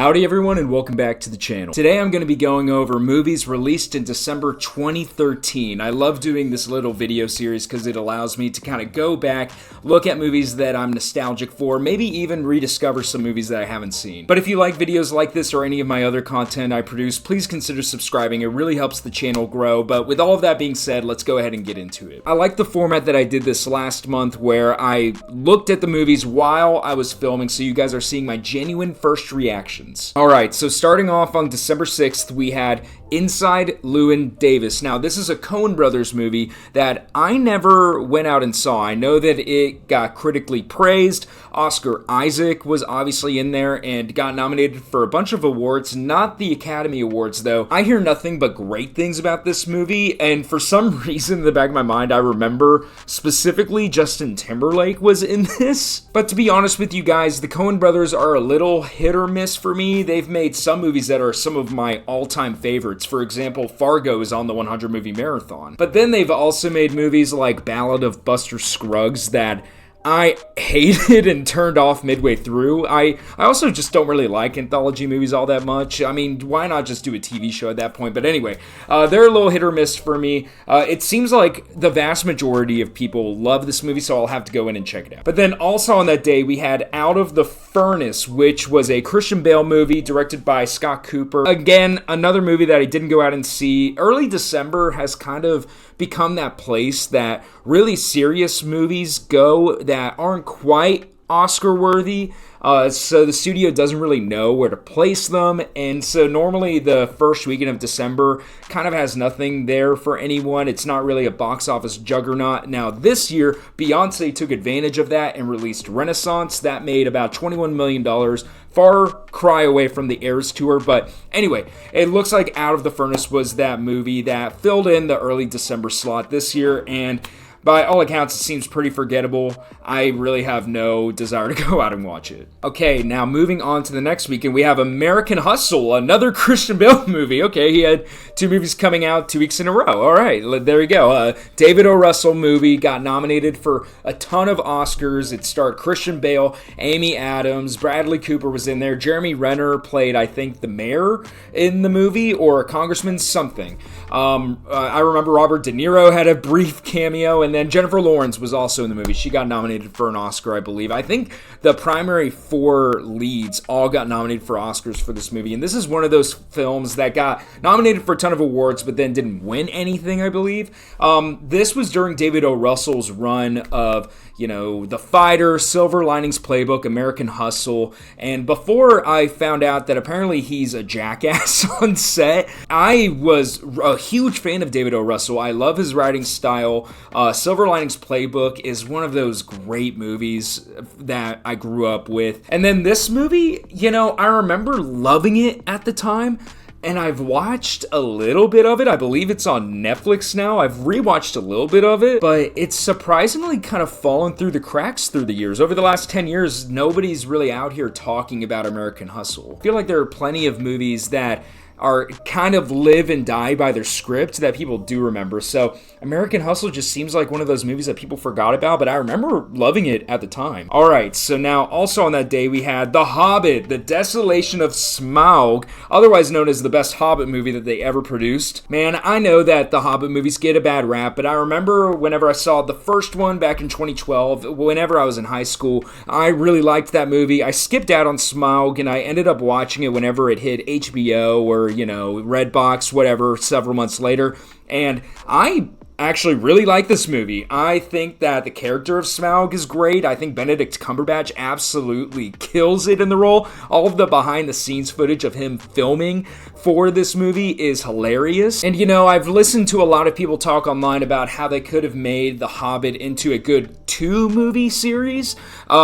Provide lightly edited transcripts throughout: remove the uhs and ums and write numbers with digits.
Howdy everyone and welcome back to the channel. Today I'm going to be going over movies released in December 2013. I love doing this little video series because it allows me to kind of go back, look at movies that I'm nostalgic for, maybe even rediscover some movies that I haven't seen. But if you like videos like this or any of my other content I produce, please consider subscribing. It really helps the channel grow. But with all of that being said, let's go ahead and get into it. I like the format that I did this last month where I looked at the movies while I was filming, so you guys are seeing my genuine first reaction. Alright, so starting off on December 6th, we had Inside Llewyn Davis. Now, this is a Coen Brothers movie that I never went out and saw. I know that it got critically praised. Oscar Isaac was obviously in there and got nominated for a bunch of awards, not the Academy Awards, though. I hear nothing but great things about this movie, and for some reason in the back of my mind, I remember specifically Justin Timberlake was in this. But to be honest with you guys, the Coen Brothers are a little hit or miss for me. They've made some movies that are some of my all-time favorites. For example, Fargo is on the 100 movie marathon. But then they've also made movies like Ballad of Buster Scruggs that I hated and turned off midway through. I also just don't really like anthology movies all that much. I mean, why not just do a TV show at that point? But anyway, they're a little hit or miss for me. It seems like the vast majority of people love this movie, so I'll have to go in and check it out. But then also on that day, we had Out of the Furnace, which was a Christian Bale movie directed by Scott Cooper. Again, another movie that I didn't go out and see. Early December has kind of become that place that really serious movies go that aren't quite Oscar worthy. So the studio doesn't really know where to place them, and so normally the first weekend of December kind of has nothing there for anyone. It's not really a box office juggernaut. Now this year, Beyonce took advantage of that and released Renaissance. That made about $21 million, far cry away from the Eras Tour. But anyway, it looks like Out of the Furnace was that movie that filled in the early December slot this year, and by all accounts, it seems pretty forgettable. I really have no desire to go out and watch it. Okay, now moving on to the next weekend, we have American Hustle, another Christian Bale movie. Okay, he had two movies coming out 2 weeks in a row. All right, there you go. David O. Russell movie, got nominated for a ton of Oscars. It starred Christian Bale, Amy Adams, Bradley Cooper was in there. Jeremy Renner played, I think, the mayor in the movie, or a congressman, something. I remember Robert De Niro had a brief cameo, and then Jennifer Lawrence was also in the movie. She got nominated for an Oscar, I believe. I think the primary four leads all got nominated for Oscars for this movie. And this is one of those films that got nominated for a ton of awards, but then didn't win anything, I believe. This was during David O. Russell's run of, The Fighter, Silver Linings Playbook, American Hustle. And before I found out that apparently he's a jackass on set, I was a huge fan of David O. Russell. I love his writing style. Silver Linings Playbook is one of those great movies that I grew up with. And then this movie, I remember loving it at the time, and I've watched a little bit of it. I believe it's on Netflix now. I've rewatched a little bit of it, but it's surprisingly kind of fallen through the cracks through the years. Over the last 10 years, nobody's really out here talking about American Hustle. I feel like there are plenty of movies that are kind of live and die by their script that people do remember. So American Hustle just seems like one of those movies that people forgot about, but I remember loving it at the time. All right, so now also on that day we had The Hobbit, The Desolation of Smaug, otherwise known as the best Hobbit movie that they ever produced. Man, I know that the Hobbit movies get a bad rap, but I remember whenever I saw the first one back in 2012, whenever I was in high school, I really liked that movie. I skipped out on Smaug, and I ended up watching it whenever it hit HBO or Redbox, whatever, several months later. And I actually really like this movie. I think that the character of Smaug is great. I think Benedict Cumberbatch absolutely kills it in the role. All of the behind the scenes footage of him filming for this movie is hilarious. And I've listened to a lot of people talk online about how they could have made The Hobbit into a good 2-movie series,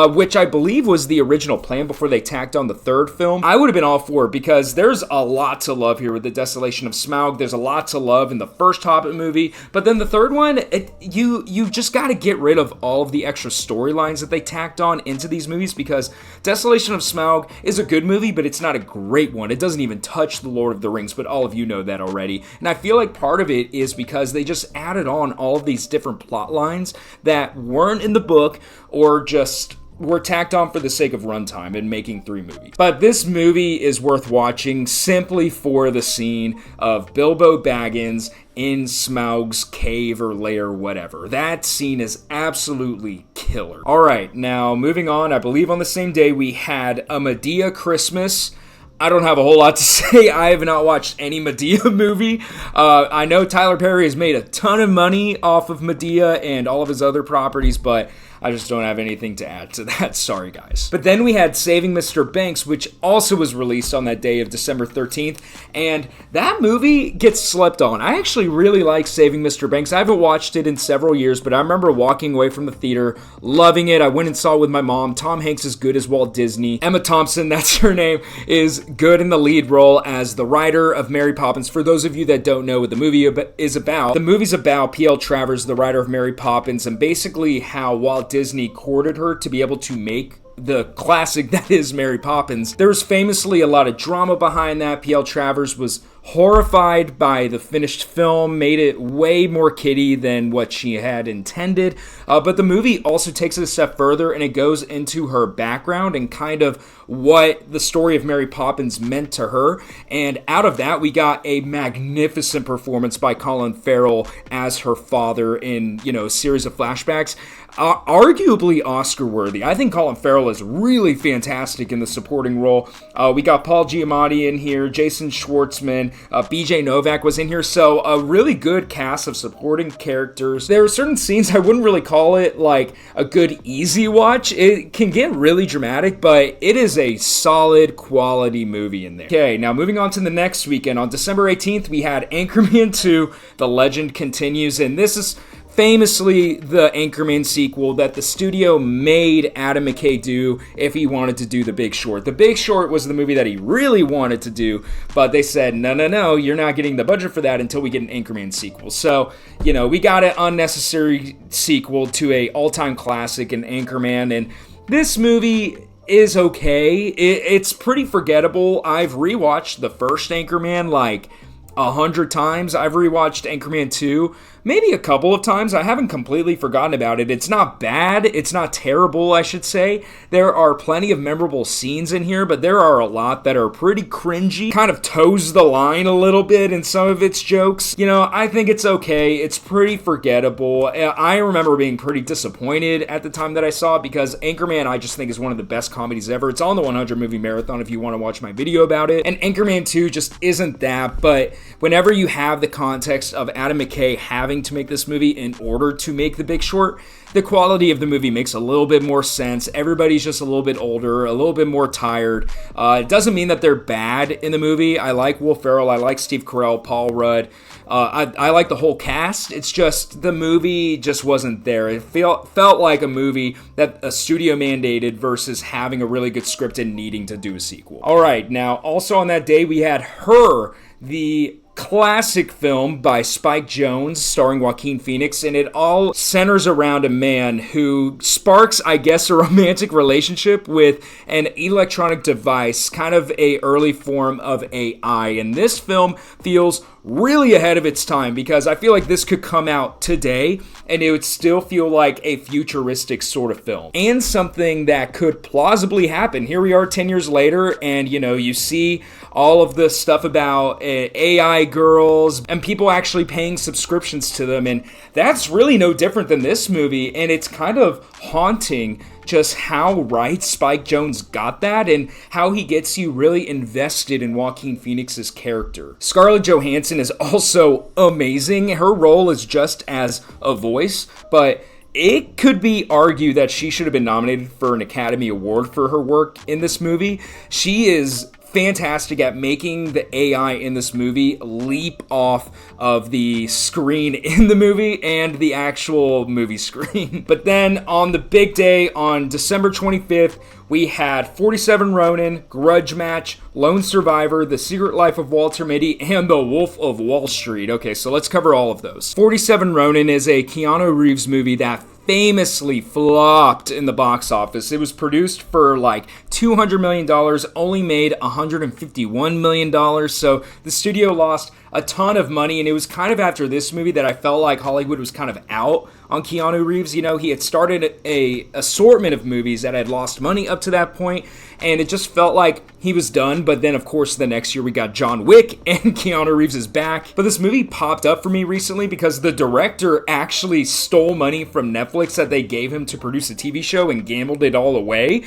which I believe was the original plan before they tacked on the third film. I would have been all for it because there's a lot to love here with The Desolation of Smaug. There's a lot to love in the first Hobbit movie, but then the third one, you just got to get rid of all of the extra storylines that they tacked on into these movies, because Desolation of Smaug is a good movie, but it's not a great one. It doesn't even touch the Lord of the Rings, but all of you know that already. And I feel like part of it is because they just added on all of these different plot lines that weren't in the book, or just were tacked on for the sake of runtime and making 3 movies. But this movie is worth watching simply for the scene of Bilbo Baggins in Smaug's cave or lair, whatever. That scene is absolutely killer. Alright, now moving on, I believe on the same day we had a Madea Christmas. I don't have a whole lot to say. I have not watched any Madea movie. I know Tyler Perry has made a ton of money off of Madea and all of his other properties, but I just don't have anything to add to that. Sorry, guys. But then we had Saving Mr. Banks, which also was released on that day of December 13th, and that movie gets slept on. I actually really like Saving Mr. Banks. I haven't watched it in several years, but I remember walking away from the theater, loving it. I went and saw it with my mom. Tom Hanks is good as Walt Disney. Emma Thompson, that's her name, is good in the lead role as the writer of Mary Poppins. For those of you that don't know what the movie is about, the movie's about P.L. Travers, the writer of Mary Poppins, and basically how Walt Disney courted her to be able to make the classic that is Mary Poppins. There's famously a lot of drama behind that. P.L. Travers was horrified by the finished film, made it way more kiddie than what she had intended. But the movie also takes it a step further, and it goes into her background and kind of what the story of Mary Poppins meant to her. And out of that, we got a magnificent performance by Colin Farrell as her father in, a series of flashbacks. Arguably Oscar-worthy. I think Colin Farrell is really fantastic in the supporting role. We got Paul Giamatti in here, Jason Schwartzman, BJ Novak was in here, so a really good cast of supporting characters. There are certain scenes I wouldn't really call it like a good easy watch. It can get really dramatic, but it is a solid quality movie in there. Okay, now moving on to the next weekend. On December 18th, we had Anchorman 2, The Legend Continues, and this is famously the Anchorman sequel that the studio made Adam McKay do if he wanted to do The Big Short. The Big Short was the movie that he really wanted to do, but they said, no, you're not getting the budget for that until we get an Anchorman sequel. So, we got an unnecessary sequel to a all-time classic in Anchorman, and this movie is okay. It's pretty forgettable. I've rewatched the first Anchorman like 100 times. I've rewatched Anchorman 2 maybe a couple of times. I haven't completely forgotten about it. It's not bad. It's not terrible, I should say. There are plenty of memorable scenes in here, but there are a lot that are pretty cringy. Kind of toes the line a little bit in some of its jokes. I think it's okay. It's pretty forgettable. I remember being pretty disappointed at the time that I saw it because Anchorman I just think is one of the best comedies ever. It's on the 100 Movie Marathon if you want to watch my video about it. And Anchorman 2 just isn't that, but whenever you have the context of Adam McKay having to make this movie in order to make The Big Short, the quality of the movie makes a little bit more sense. Everybody's just a little bit older, a little bit more tired. It doesn't mean that they're bad in the movie. I like Will Ferrell, I like Steve Carell, Paul Rudd. I like the whole cast. It's just the movie just wasn't there. It felt like a movie that a studio mandated versus having a really good script and needing to do a sequel. All right, now also on that day we had Her, the classic film by Spike Jonze starring Joaquin Phoenix, and it all centers around a man who sparks, I guess, a romantic relationship with an electronic device, kind of a early form of AI. And this film feels really ahead of its time because I feel like this could come out today and it would still feel like a futuristic sort of film and something that could plausibly happen. Here we are 10 years later and you see all of the stuff about AI girls and people actually paying subscriptions to them, and that's really no different than this movie, and it's kind of haunting just how right Spike Jonze got that and how he gets you really invested in Joaquin Phoenix's character. Scarlett Johansson is also amazing. Her role is just as a voice, but it could be argued that she should have been nominated for an Academy Award for her work in this movie. She is fantastic at making the AI in this movie leap off of the screen in the movie and the actual movie screen. But then on the big day, on December 25th, we had 47 Ronin, Grudge Match, Lone Survivor, The Secret Life of Walter Mitty, and The Wolf of Wall Street. Okay, so let's cover all of those. 47 Ronin is a Keanu Reeves movie that famously flopped in the box office. It was produced for like $200 million, only made $151 million, so the studio lost a ton of money, and it was kind of after this movie that I felt like Hollywood was kind of out on Keanu Reeves. You know, he had started a assortment of movies that had lost money up to that point, and it just felt like he was done. But then, of course, the next year we got John Wick, and Keanu Reeves is back. But this movie popped up for me recently because the director actually stole money from Netflix that they gave him to produce a TV show and gambled it all away.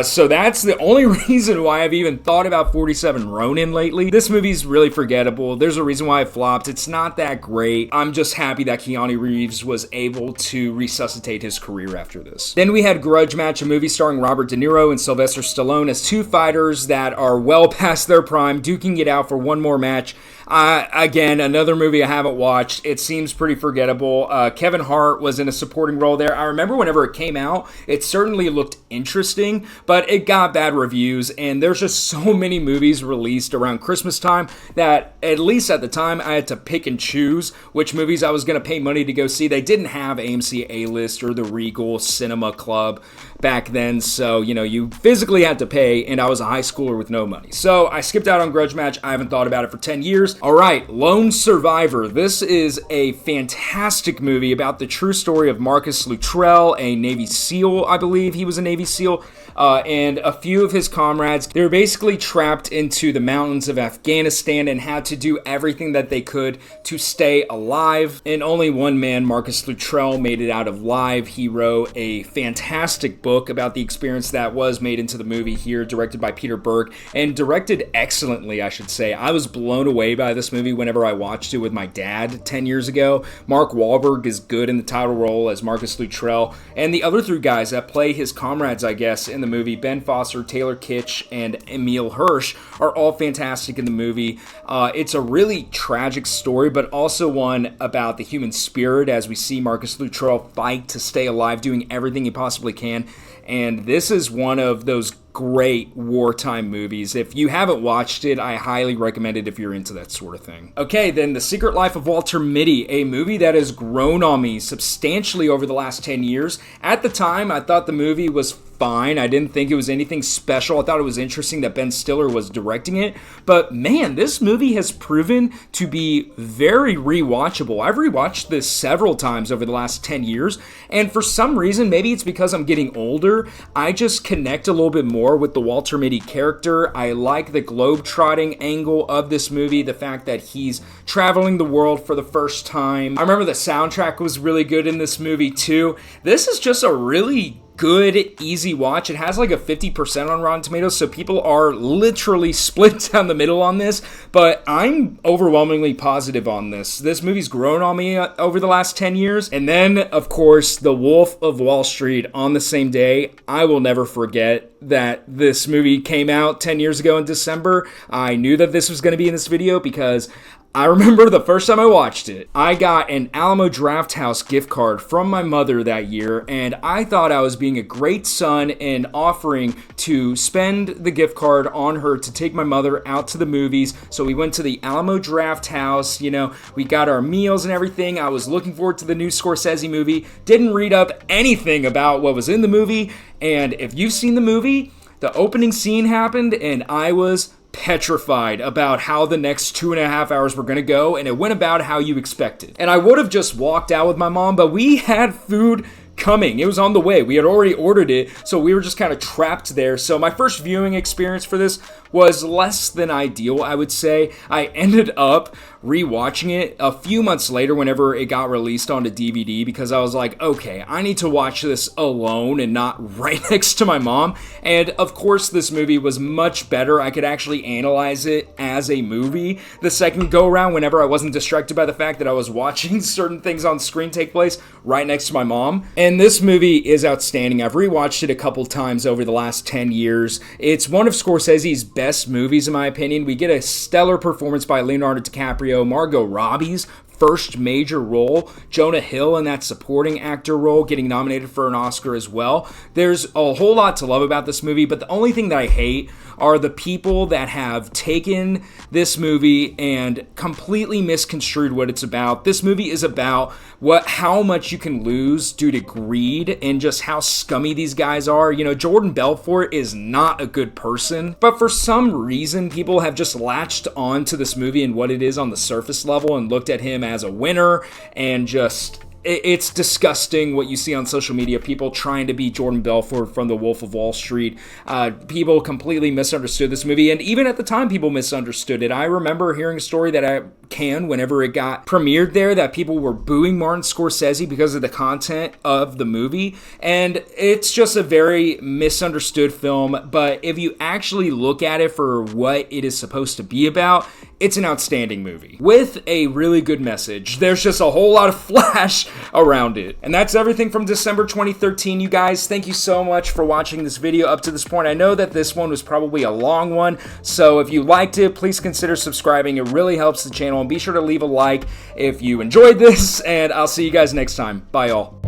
So that's the only reason why I've even thought about 47 Ronin lately. This movie's really forgettable. There's a reason why it flopped. It's not that great. I'm just happy that Keanu Reeves was able to resuscitate his career after this. Then we had Grudge Match, a movie starring Robert De Niro and Sylvester Stallone as two fighters that are well past their prime, duking it out for one more match. Again, another movie I haven't watched. It seems pretty forgettable. Kevin Hart was in a supporting role there. I remember whenever it came out, it certainly looked interesting, but it got bad reviews, and there's just so many movies released around Christmas time that, at least at the time, I had to pick and choose which movies I was going to pay money to go see. They didn't have AMC A-List or the Regal Cinema Club back then, so, you know, you physically had to pay, and I was a high schooler with no money. So I skipped out on Grudge Match. I haven't thought about it for 10 years. All right, Lone Survivor. This is a fantastic movie about the true story of Marcus Luttrell, a Navy SEAL, I believe he was a Navy SEAL, and a few of his comrades. They were basically trapped into the mountains of Afghanistan and had to do everything that they could to stay alive. And only one man, Marcus Luttrell, made it out alive. He wrote a fantastic book about the experience that was made into the movie here, directed by Peter Berg, and directed excellently, I should say. I was blown away by this movie whenever I watched it with my dad 10 years ago. Mark Wahlberg is good in the title role as Marcus Luttrell, and the other three guys that play his comrades, I guess, in the movie, Ben Foster, Taylor Kitsch, and Emil Hirsch, are all fantastic in the movie. It's a really tragic story, but also one about the human spirit as we see Marcus Luttrell fight to stay alive, doing everything he possibly can. And this is one of those great wartime movies. If you haven't watched it, I highly recommend it if you're into that sort of thing. Okay, then The Secret Life of Walter Mitty, a movie that has grown on me substantially over the last 10 years. At the time, I thought the movie was fine. I didn't think it was anything special. I thought it was interesting that Ben Stiller was directing it. But man, this movie has proven to be very rewatchable. I've rewatched this several times over the last 10 years. And for some reason, maybe it's because I'm getting older, I just connect a little bit more with the Walter Mitty character. I like the globe-trotting angle of this movie, the fact that he's traveling the world for the first time. I remember the soundtrack was really good in this movie too. This is just a really good, easy watch. It has like a 50% on Rotten Tomatoes, so people are literally split down the middle on this, but I'm overwhelmingly positive on this. This movie's grown on me over the last 10 years. And then, of course, The Wolf of Wall Street on the same day. I will never forget that this movie came out 10 years ago in December. I knew that this was going to be in this video because I remember the first time I watched it, I got an Alamo Drafthouse gift card from my mother that year, and I thought I was being a great son and offering to spend the gift card on her to take my mother out to the movies. So we went to the Alamo Drafthouse, you know, we got our meals and everything. I was looking forward to the new Scorsese movie, didn't read up anything about what was in the movie, and if you've seen the movie, the opening scene happened and I was petrified about how the next 2.5 hours were going to go, and it went about how you expected. And I would have just walked out with my mom, but we had food coming. It was on the way. We had already ordered it, so we were just kind of trapped there. So my first viewing experience for this was less than ideal, I would say. I ended up rewatching it a few months later whenever it got released onto DVD because I was like, okay, I need to watch this alone and not right next to my mom. And of course, this movie was much better. I could actually analyze it as a movie the second go around whenever I wasn't distracted by the fact that I was watching certain things on screen take place right next to my mom. And this movie is outstanding. I've rewatched it a couple times over the last 10 years. It's one of Scorsese's best movies, in my opinion. We get a stellar performance by Leonardo DiCaprio. Margot Robbie's first major role. Jonah Hill in that supporting actor role, getting nominated for an Oscar as well. There's a whole lot to love about this movie, but the only thing that I hate are the people that have taken this movie and completely misconstrued what it's about. This movie is about how much you can lose due to greed and just how scummy these guys are. You know, Jordan Belfort is not a good person, but for some reason, people have just latched on to this movie and what it is on the surface level and looked at him as a winner, and just... it's disgusting what you see on social media. People trying to be Jordan Belfort from The Wolf of Wall Street. People completely misunderstood this movie, and even at the time, people misunderstood it. I remember hearing a story that whenever it got premiered there, that people were booing Martin Scorsese because of the content of the movie, and it's just a very misunderstood film. But if you actually look at it for what it is supposed to be about, it's an outstanding movie with a really good message. There's just a whole lot of flash around it. And that's everything from December 2013, you guys. Thank you so much for watching this video up to this point. I know that this one was probably a long one, so if you liked it, please consider subscribing. It really helps the channel, and be sure to leave a like if you enjoyed this, and I'll see you guys next time. Bye, y'all.